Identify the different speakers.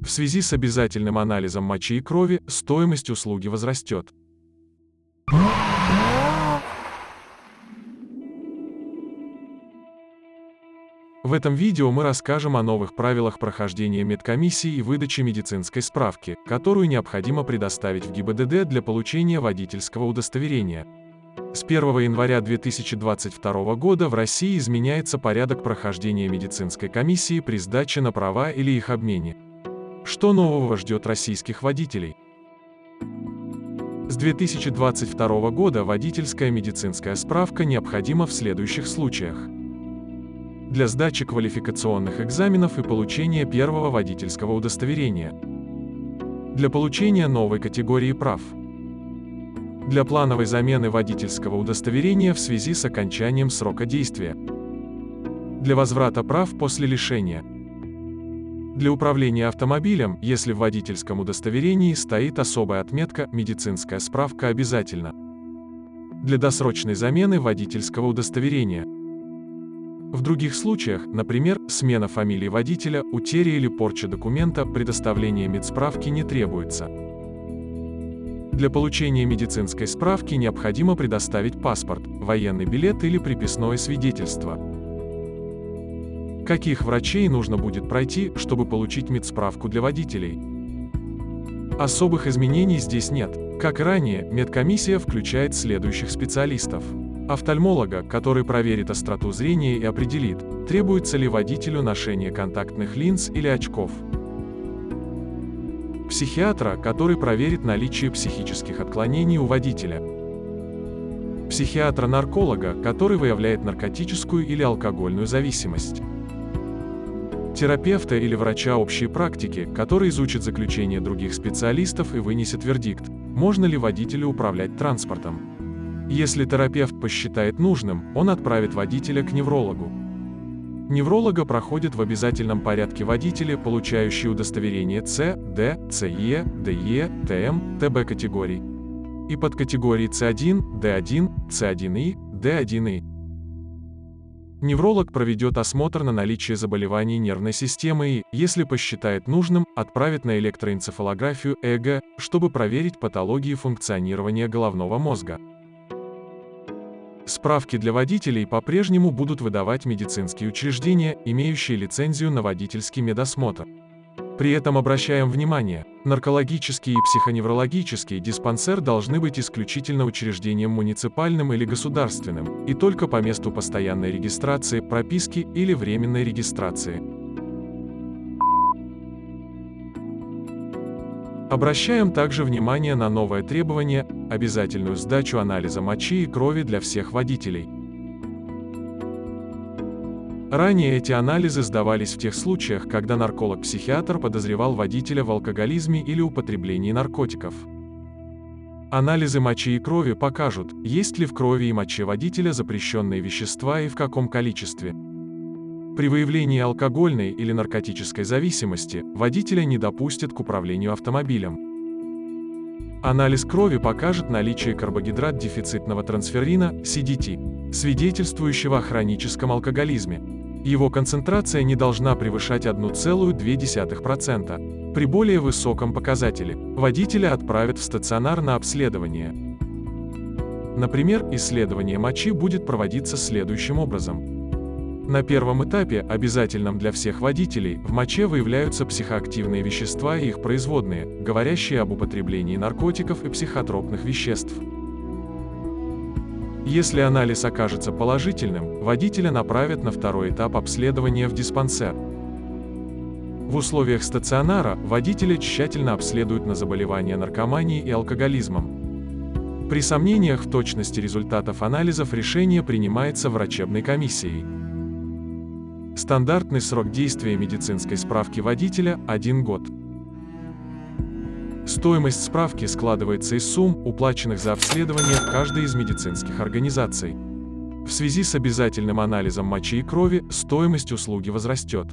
Speaker 1: В связи с обязательным анализом мочи и крови стоимость услуги возрастет. В этом видео мы расскажем о новых правилах прохождения медкомиссии и выдачи медицинской справки, которую необходимо предоставить в ГИБДД для получения водительского удостоверения. С 1 января 2022 года в России изменяется порядок прохождения медицинской комиссии при сдаче на права или их обмене. Что нового ждет российских водителей? С 2022 года водительская медицинская справка необходима в следующих случаях: для сдачи квалификационных экзаменов и получения первого водительского удостоверения, для получения новой категории прав, для плановой замены водительского удостоверения в связи с окончанием срока действия, для возврата прав после лишения, для управления автомобилем, если в водительском удостоверении стоит особая отметка «Медицинская справка обязательна», для досрочной замены водительского удостоверения. В других случаях, например, смена фамилии водителя, утеря или порча документа, предоставление медсправки не требуется. Для получения медицинской справки необходимо предоставить паспорт, военный билет или приписное свидетельство. Каких врачей нужно будет пройти, чтобы получить медсправку для водителей? Особых изменений здесь нет. Как и ранее, медкомиссия включает следующих специалистов: офтальмолога, который проверит остроту зрения и определит, требуется ли водителю ношение контактных линз или очков; психиатра, который проверит наличие психических отклонений у водителя; психиатра-нарколога, который выявляет наркотическую или алкогольную зависимость; терапевта или врача общей практики, который изучит заключение других специалистов и вынесет вердикт, можно ли водителю управлять транспортом. Если терапевт посчитает нужным, он отправит водителя к неврологу. Невролога проходят в обязательном порядке водители, получающие удостоверение С, Д, ЦЕ, ДЕ, ТМ, ТБ категорий и подкатегории С1, Д1, С1И, Д1И. Невролог проведет осмотр на наличие заболеваний нервной системы и, если посчитает нужным, отправит на электроэнцефалографию ЭЭГ, чтобы проверить патологии функционирования головного мозга. Справки для водителей по-прежнему будут выдавать медицинские учреждения, имеющие лицензию на водительский медосмотр. При этом обращаем внимание, наркологический и психоневрологический диспансер должны быть исключительно учреждением муниципальным или государственным, и только по месту постоянной регистрации, прописки или временной регистрации. Обращаем также внимание на новое требование – обязательную сдачу анализа мочи и крови для всех водителей. Ранее эти анализы сдавались в тех случаях, когда нарколог-психиатр подозревал водителя в алкоголизме или употреблении наркотиков. Анализы мочи и крови покажут, есть ли в крови и моче водителя запрещенные вещества и в каком количестве. При выявлении алкогольной или наркотической зависимости водителя не допустят к управлению автомобилем. Анализ крови покажет наличие карбогидрат-дефицитного трансферина, CDT, свидетельствующего о хроническом алкоголизме. Его концентрация не должна превышать 1,2%. При более высоком показателе водителя отправят в стационар на обследование. Например, исследование мочи будет проводиться следующим образом. На первом этапе, обязательном для всех водителей, в моче выявляются психоактивные вещества и их производные, говорящие об употреблении наркотиков и психотропных веществ. Если анализ окажется положительным, водителя направят на второй этап обследования в диспансер. В условиях стационара водителя тщательно обследуют на заболевания наркоманией и алкоголизмом. При сомнениях в точности результатов анализов решение принимается врачебной комиссией. Стандартный срок действия медицинской справки водителя – 1 год. Стоимость справки складывается из сумм, уплаченных за обследование в каждой из медицинских организаций. В связи с обязательным анализом мочи и крови стоимость услуги возрастет.